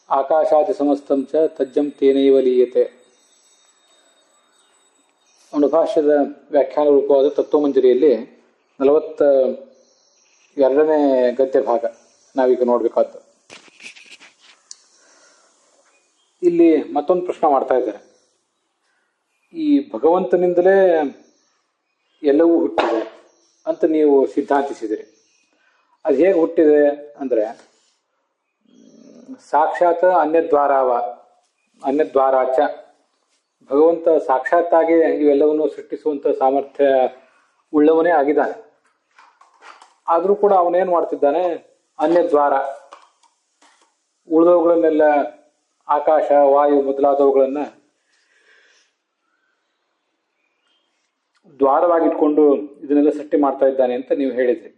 ಆಕಾಶಾದಿ ಸಮಸ್ತಂ ಚ ತಜ್ಜಂ ತೇನೈವ ಲೀಯತೆ. ಅಣುಭಾಷ್ಯದ ವ್ಯಾಖ್ಯಾನ ರೂಪವಾದ ತತ್ವಮಂಜರಿಯಲ್ಲಿ 42ನೇ ಗದ್ಯ ಭಾಗ ನಾವೀಗ ನೋಡಬೇಕಾದ್ದು. ಇಲ್ಲಿ ಮತ್ತೊಂದು ಪ್ರಶ್ನೆ ಮಾಡ್ತಾ ಇದ್ದಾರೆ. ಈ ಭಗವಂತನಿಂದಲೇ ಎಲ್ಲವೂ ಹುಟ್ಟಿದೆ ಅಂತ ನೀವು ಸಿದ್ಧಾಂತಿಸಿದಿರಿ. ಅದು ಹೇಗೆ ಹುಟ್ಟಿದೆ ಅಂದರೆ, ಸಾಕ್ಷಾತ್ ಅನ್ಯದ್ವಾರಾಚ ಭಗವಂತ ಸಾಕ್ಷಾತ್ತಾಗಿ ಇವೆಲ್ಲವನ್ನು ಸೃಷ್ಟಿಸುವಂಥ ಸಾಮರ್ಥ್ಯ ಉಳ್ಳವನೇ ಆಗಿದ್ದಾನೆ. ಆದರೂ ಕೂಡ ಅವನೇನು ಮಾಡ್ತಿದ್ದಾನೆ, ಅನ್ಯದ್ವಾರ ಉಳಿದವುಗಳನ್ನೆಲ್ಲ ಆಕಾಶ ವಾಯು ಮೊದಲಾದವುಗಳನ್ನು ದ್ವಾರವಾಗಿಟ್ಕೊಂಡು ಇದನ್ನೆಲ್ಲ ಸೃಷ್ಟಿ ಮಾಡ್ತಾ ಇದ್ದಾನೆ ಅಂತ ನೀವು ಹೇಳಿದ್ರಿ.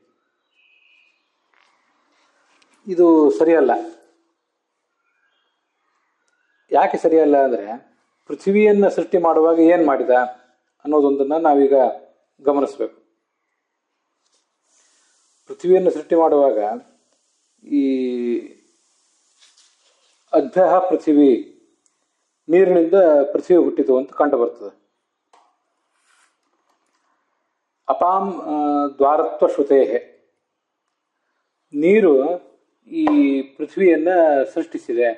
ಇದು ಸರಿಯಲ್ಲ. ಯಾಕೆ ಸರಿಯಲ್ಲ ಅಂದರೆ, ಪೃಥ್ವಿಯನ್ನು ಸೃಷ್ಟಿ ಮಾಡುವಾಗ ಏನು ಮಾಡಿದ ಅನ್ನೋದೊಂದನ್ನು ನಾವೀಗ ಗಮನಿಸಬೇಕು. ಪೃಥ್ವಿಯನ್ನು ಸೃಷ್ಟಿ ಮಾಡುವಾಗ ಈ ಅಭ್ಯ ಪೃಥ್ವಿ, ನೀರಿನಿಂದ ಪೃಥ್ವಿ ಹುಟ್ಟಿತು ಅಂತ ಕಂಡು ಬರ್ತದೆ. ಅಪಾಂ ದ್ವಾರತ್ವ ಶ್ರುತೇ, ನೀರು ಈ ಪೃಥ್ವಿಯನ್ನ ಸೃಷ್ಟಿಸಿದೆ.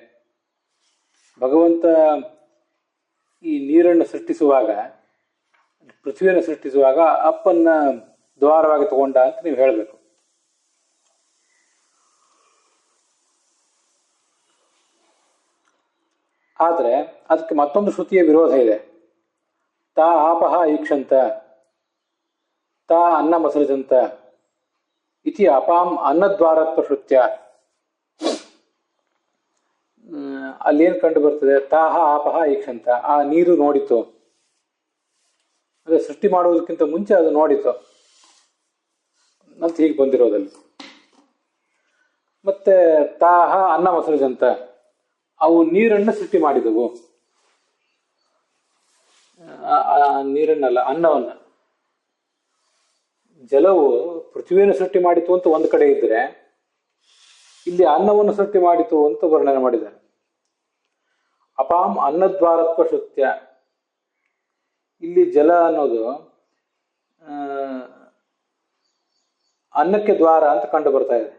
ಭಗವಂತ ಈ ನೀರನ್ನು ಸೃಷ್ಟಿಸುವಾಗ, ಪೃಥ್ವಿಯನ್ನು ಸೃಷ್ಟಿಸುವಾಗ ಅಪ್ಪನ್ನ ದ್ವಾರವಾಗಿ ತಗೊಂಡ ಅಂತ ನೀವು ಹೇಳಬೇಕು. ಆದರೆ ಅದಕ್ಕೆ ಮತ್ತೊಂದು ಶ್ರುತಿಯ ವಿರೋಧ ಇದೆ. ತಾ ಆಪಹ ಈಕ್ಷಂತ ತಾ ಅನ್ನ ಮಸೃಜಂತ ಇತಿ ಅಪಾಂ ಅನ್ನದ್ವಾರತ್ವ ಶ್ರುತ್ಯ. ಅಲ್ಲೇನು ಕಂಡು ಬರ್ತದೆ, ತಾಹ ಆಪಹ ಈಕ್ಷಂತ, ಆ ನೀರು ನೋಡಿತು, ಅದೇ ಸೃಷ್ಟಿ ಮಾಡುವುದಕ್ಕಿಂತ ಮುಂಚೆ ಅದು ನೋಡಿತು ಅಂತ ಹೀಗೆ ಬಂದಿರೋದಲ್ಲಿ. ಮತ್ತೆ ತಾಹ ಅನ್ನ ಮಸೃಜಂತ, ಅವು ನೀರನ್ನು ಸೃಷ್ಟಿ ಮಾಡಿದವು. ನೀರನ್ನಲ್ಲ, ಅನ್ನವನ್ನು. ಜಲವು ಪೃಥ್ವಿಯನ್ನು ಸೃಷ್ಟಿ ಮಾಡಿತು ಅಂತ ಒಂದು ಕಡೆ ಇದ್ರೆ, ಇಲ್ಲಿ ಅನ್ನವನ್ನು ಸೃಷ್ಟಿ ಮಾಡಿತು ಅಂತ ವರ್ಣನೆ ಮಾಡಿದ್ದಾರೆ. ಅಪಾಂ ಅನ್ನದ್ವಾರತ್ವ ಶ್ರುತ್ಯ, ಇಲ್ಲಿ ಜಲ ಅನ್ನೋದು ಅನ್ನಕ್ಕೆ ದ್ವಾರ ಅಂತ ಕಂಡು ಬರ್ತಾ ಇದೆ.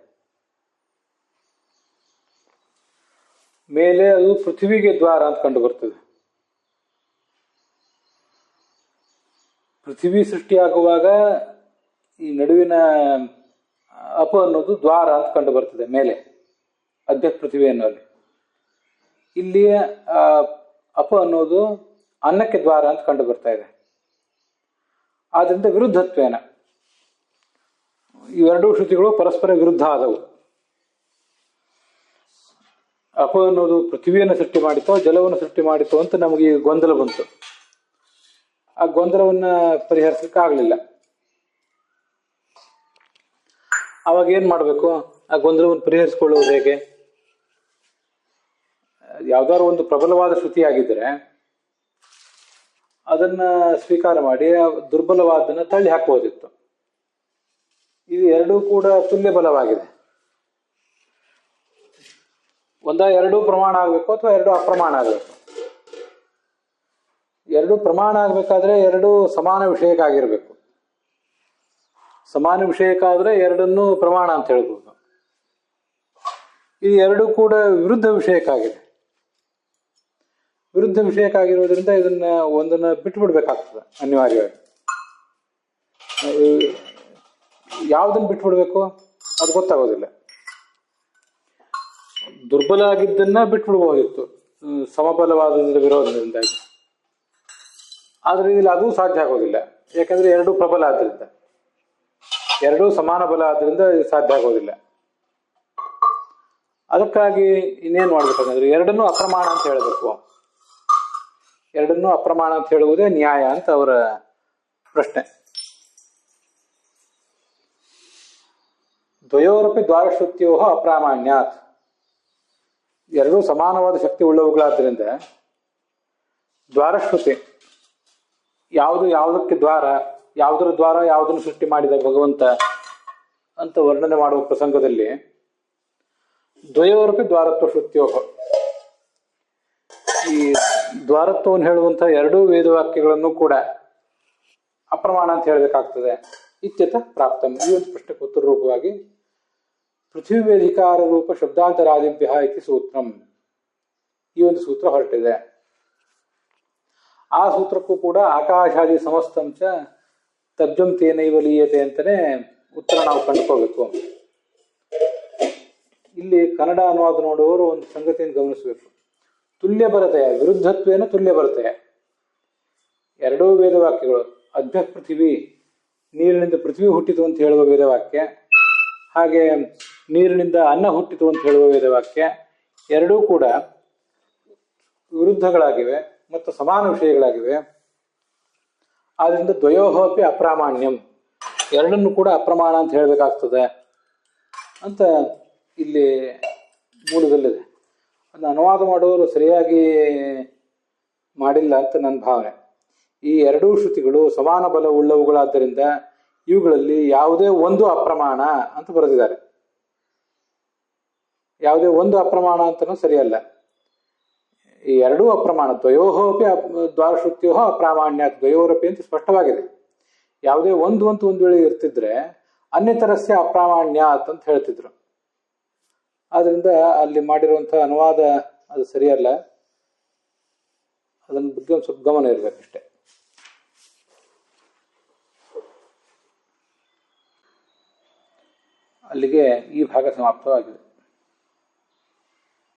ಮೇಲೆ ಅದು ಪೃಥ್ವಿಗೆ ದ್ವಾರ ಅಂತ ಕಂಡು ಬರ್ತದೆ. ಪೃಥ್ವಿ ಸೃಷ್ಟಿಯಾಗುವಾಗ ಈ ನಡುವಿನ ಅಪ ಅನ್ನೋದು ದ್ವಾರ ಅಂತ ಕಂಡು ಬರ್ತದೆ ಮೇಲೆ, ಅಧ್ಯ ಪೃಥ್ವಿ ಅನ್ನೋದು. ಇಲ್ಲಿ ಅಪ ಅನ್ನೋದು ಅನ್ನಕ್ಕೆ ದ್ವಾರ ಅಂತ ಕಂಡು ಬರ್ತಾ ಇದೆ. ಆದ್ರಿಂದ ವಿರುದ್ಧತ್ವೇನ ಇವೆರಡೂ ಶ್ರುತಿಗಳು ಪರಸ್ಪರ ವಿರುದ್ಧ ಆದವು. ಅಪ ಅನ್ನೋದು ಪೃಥ್ವಿಯನ್ನು ಸೃಷ್ಟಿ ಮಾಡಿತೋ ಜಲವನ್ನು ಸೃಷ್ಟಿ ಮಾಡಿತೋ ಅಂತ ನಮಗೆ ಗೊಂದಲ ಬಂತು. ಆ ಗೊಂದಲವನ್ನ ಪರಿಹರಿಸಲಿಕ್ಕೆ ಆಗಲಿಲ್ಲ. ಅವಾಗ ಏನ್ ಮಾಡಬೇಕು? ಆ ಗೊಂದಲವನ್ನು ಪರಿಹರಿಸಿಕೊಳ್ಳುವುದು ಹೇಗೆ? ಯಾವ್ದಾದ್ರು ಒಂದು ಪ್ರಬಲವಾದ ಶ್ರುತಿ ಆಗಿದ್ರೆ ಅದನ್ನ ಸ್ವೀಕಾರ ಮಾಡಿ ದುರ್ಬಲವಾದನ್ನ ತಳ್ಳಿ ಹಾಕಬಹುದಿತ್ತು. ಇದು ಎರಡೂ ಕೂಡ ತುಲ್ಯ ಬಲವಾಗಿದೆ. ಎರಡೂ ಪ್ರಮಾಣ ಆಗಬೇಕು ಅಥವಾ ಎರಡೂ ಅಪ್ರಮಾಣ ಆಗಬೇಕು. ಎರಡೂ ಪ್ರಮಾಣ ಆಗಬೇಕಾದ್ರೆ ಎರಡೂ ಸಮಾನ ವಿಷಯಕ್ಕಾಗಿರ್ಬೇಕು. ಸಮಾನ ವಿಷಯಕ್ಕಾದ್ರೆ ಎರಡನ್ನೂ ಪ್ರಮಾಣ ಅಂತ ಹೇಳ್ಬೋದು. ಇದು ಎರಡೂ ಕೂಡ ವಿರುದ್ಧ ವಿಷಯಕ್ಕಾಗಿದೆ. ವಿರುದ್ಧ ವಿಷಯಕ್ಕಾಗಿರೋದ್ರಿಂದ ಒಂದನ್ನ ಬಿಟ್ಟು ಬಿಡ್ಬೇಕಾಗ್ತದೆ ಅನಿವಾರ್ಯವಾಗಿ. ಯಾವುದನ್ನು ಬಿಟ್ಟು ಬಿಡ್ಬೇಕು ಅದು ಗೊತ್ತಾಗೋದಿಲ್ಲ. ದುರ್ಬಲ ಆಗಿದ್ದನ್ನ ಬಿಟ್ಬಿಡ್ಬೋದಿತ್ತು ಸಮಬಲವಾದ ವಿರೋಧದಿಂದಾಗಿ. ಆದ್ರೆ ಇಲ್ಲಿ ಅದೂ ಸಾಧ್ಯ ಆಗೋದಿಲ್ಲ. ಯಾಕಂದ್ರೆ ಎರಡೂ ಪ್ರಬಲ ಆದ್ರಿಂದ, ಎರಡೂ ಸಮಾನ ಬಲ ಆದ್ರಿಂದ ಇದು ಸಾಧ್ಯ ಆಗೋದಿಲ್ಲ. ಅದಕ್ಕಾಗಿ ಇನ್ನೇನ್ ಮಾಡ್ಬೇಕಂದ್ರೆ ಎರಡನ್ನೂ ಅಪ್ರಮಾಣ ಅಂತ ಹೇಳಬೇಕು. ಎರಡನ್ನೂ ಅಪ್ರಮಾಣ ಅಂತ ಹೇಳುವುದೇ ನ್ಯಾಯ ಅಂತ ಅವರ ಪ್ರಶ್ನೆ. ದ್ವಯೋರಪಿ ದ್ವಾರಶ್ರುತ್ಯೋ ಅಪ್ರಾಮಾಣ್ಯಾತ್, ಎರಡೂ ಸಮಾನವಾದ ಶಕ್ತಿ ಉಳ್ಳವುಗಳಾದ್ರಿಂದ ದ್ವಾರಶ್ರುತಿ ಯಾವುದಕ್ಕೆ ದ್ವಾರ, ಯಾವುದರ ದ್ವಾರ ಯಾವುದನ್ನು ಸೃಷ್ಟಿ ಮಾಡಿದ ಭಗವಂತ ಅಂತ ವರ್ಣನೆ ಮಾಡುವ ಪ್ರಸಂಗದಲ್ಲಿ ದ್ವಯೋರಪಿ ದ್ವಾರತ್ವ ಶ್ರುತ್ಯೋ, ದ್ವಾರತ್ವವನ್ನು ಹೇಳುವಂಥ ಎರಡೂ ವೇದವಾಕ್ಯಗಳನ್ನು ಕೂಡ ಅಪ್ರಮಾಣ ಅಂತ ಹೇಳಬೇಕಾಗ್ತದೆ. ಇತ್ಯತ ಪ್ರಾಪ್ತಂ. ಈ ಒಂದು ಪ್ರಶ್ನೆಗೆ ಉತ್ತರ ರೂಪವಾಗಿ ಪೃಥ್ವಿ ವೇದಿಕಾರ ರೂಪ ಶಬ್ದಾಂತರಾದಿಭ್ಯ ಇತಿ ಸೂತ್ರಂ, ಈ ಒಂದು ಸೂತ್ರ ಹೊರಟಿದೆ. ಆ ಸೂತ್ರಕ್ಕೂ ಕೂಡ ಆಕಾಶಾದಿ ಸಮಸ್ತಂಚ ತಜ್ಜಂ ತೇನೈವ ಲೀಯತೆ ಅಂತಲೇ ಉತ್ತರ ನಾವು ಕಂಡುಕೋಬೇಕು. ಇಲ್ಲಿ ಕನ್ನಡ ಅನುವಾದ ನೋಡುವವರು ಒಂದು ಸಂಗತಿಯನ್ನು ಗಮನಿಸಬೇಕು. ತುಲ್ಯ ಬರತೆಯ ವಿರುದ್ಧತ್ವೇನ ತುಲ್ಯ ಬರತೆಯ ಎರಡೂ ವೇದವಾಕ್ಯಗಳು, ಅದ್ಭ್ಯ ಪೃಥಿವಿ ನೀರಿನಿಂದ ಪೃಥ್ವಿ ಹುಟ್ಟಿತು ಅಂತ ಹೇಳುವ ವೇದವಾಕ್ಯ, ಹಾಗೆ ನೀರಿನಿಂದ ಅನ್ನ ಹುಟ್ಟಿತು ಅಂತ ಹೇಳುವ ವೇದವಾಕ್ಯ, ಎರಡೂ ಕೂಡ ವಿರುದ್ಧಗಳಾಗಿವೆ ಮತ್ತು ಸಮಾನ ವಿಷಯಗಳಾಗಿವೆ. ಆದ್ರಿಂದ ದ್ವಯೋಹೋಪಿ ಅಪ್ರಾಮಾಣ್ಯಂ, ಎರಡನ್ನು ಕೂಡ ಅಪ್ರಮಾಣ ಅಂತ ಹೇಳಬೇಕಾಗ್ತದೆ ಅಂತ ಇಲ್ಲಿ ಮೂಲದಲ್ಲಿದೆ. ಅದನ್ನು ಅನುವಾದ ಮಾಡೋರು ಸರಿಯಾಗಿ ಮಾಡಿಲ್ಲ ಅಂತ ನನ್ನ ಭಾವನೆ. ಈ ಎರಡೂ ಶ್ರುತಿಗಳು ಸಮಾನ ಬಲ ಉಳ್ಳವುಗಳಾದ್ದರಿಂದ ಇವುಗಳಲ್ಲಿ ಯಾವುದೇ ಒಂದು ಅಪ್ರಮಾಣ ಅಂತ ಬರೆದಿದ್ದಾರೆ. ಯಾವುದೇ ಒಂದು ಅಪ್ರಮಾಣ ಅಂತನೂ ಸರಿಯಲ್ಲ. ಈ ಎರಡೂ ಅಪ್ರಮಾಣ, ದ್ವಯೋಹೋಪಿ ದ್ವಾರಶ್ರುತ್ಯೋ ಅಪ್ರಾಮಾಣ್ಯ ದ್ವಯೋರಪಿ ಅಂತ ಸ್ಪಷ್ಟವಾಗಿದೆ. ಯಾವುದೇ ಒಂದು ವೇಳೆ ಇರ್ತಿದ್ರೆ ಅನ್ಯತರಸ್ಯ ಅಪ್ರಾಮಾಣ್ಯ ಅಂತ ಹೇಳ್ತಿದ್ರು. ಆದ್ರಿಂದ ಅಲ್ಲಿ ಮಾಡಿರುವಂಥ ಅನುವಾದ ಅದು ಸರಿಯಲ್ಲ. ಅದನ್ನ ಬಗ್ಗೆ ಒಂದು ಸ್ವಲ್ಪ ಗಮನ ಇರಬೇಕಷ್ಟೆ. ಅಲ್ಲಿಗೆ ಈ ಭಾಗ ಸಮಾಪ್ತವಾಗಿದೆ.